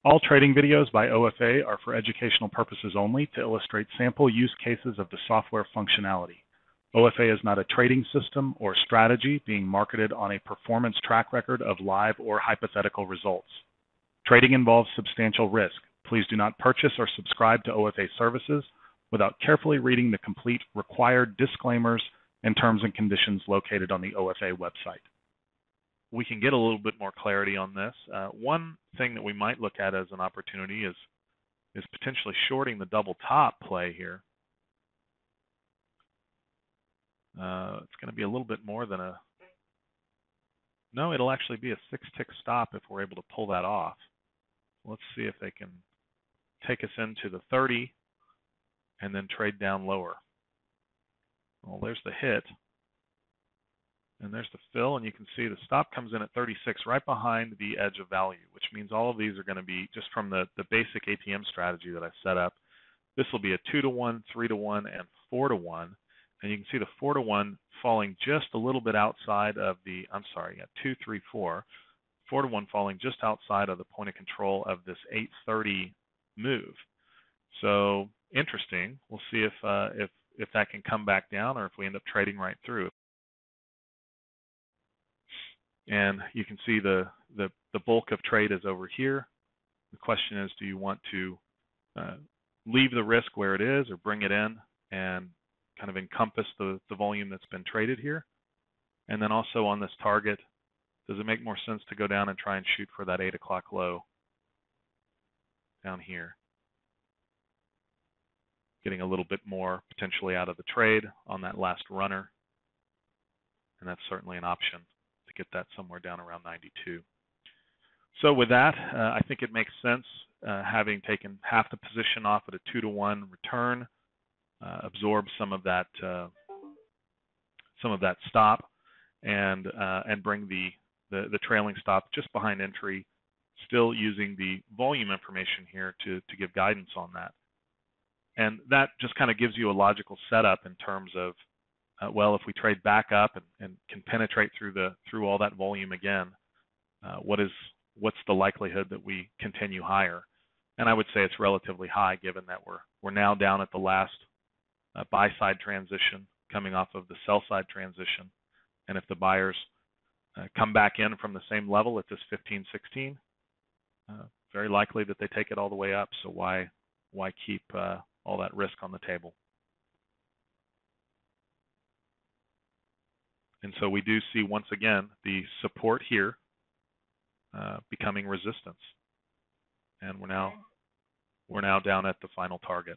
All trading videos by OFA are for educational purposes only to illustrate sample use cases of the software functionality. OFA is not a trading system or strategy being marketed on a performance track record of live or hypothetical results. Trading involves substantial risk. Please do not purchase or subscribe to OFA services without carefully reading the complete required disclaimers and terms and conditions located on the OFA website. We can get a little bit more clarity on this. One thing that we might look at as an opportunity is potentially shorting the double top play here. It's going to be a little bit more than a... No, it'll actually be a 6-tick stop if we're able to pull that off. Let's see if they can take us into the 30 and then trade down lower. Well, there's the hit. And there's the fill, and you can see the stop comes in at 36 right behind the edge of value, which means all of these are going to be just from the basic ATM strategy that I set up. This will be a 2-to-1, 3-to-1, and 4-to-1. And you can see the 4-to-1 falling just a little bit outside of the, 2, 3, 4. 4-to-1 falling just outside of the point of control of this 830 move. So interesting. We'll see if that can come back down or if we end up trading right through. And you can see the bulk of trade is over here. The question is, do you want to leave the risk where it is or bring it in and kind of encompass the volume that's been traded here? And then also on this target, does it make more sense to go down and try and shoot for that 8 o'clock low down here? Getting a little bit more potentially out of the trade on that last runner. And that's certainly an option to get that somewhere down around 92. So with that, I think it makes sense having taken half the position off at a 2-to-1 return, absorb some of that stop, and bring the trailing stop just behind entry, still using the volume information here to give guidance on that. And that just kind of gives you a logical setup in terms of well, if we trade back up and can penetrate through all that volume again, what's the likelihood that we continue higher? And I would say it's relatively high, given that we're now down at the last buy side transition, coming off of the sell side transition, and if the buyers come back in from the same level at this 15-16, very likely that they take it all the way up. So why keep all that risk on the table? And so we do see, once again, the support here becoming resistance. And we're now down at the final target.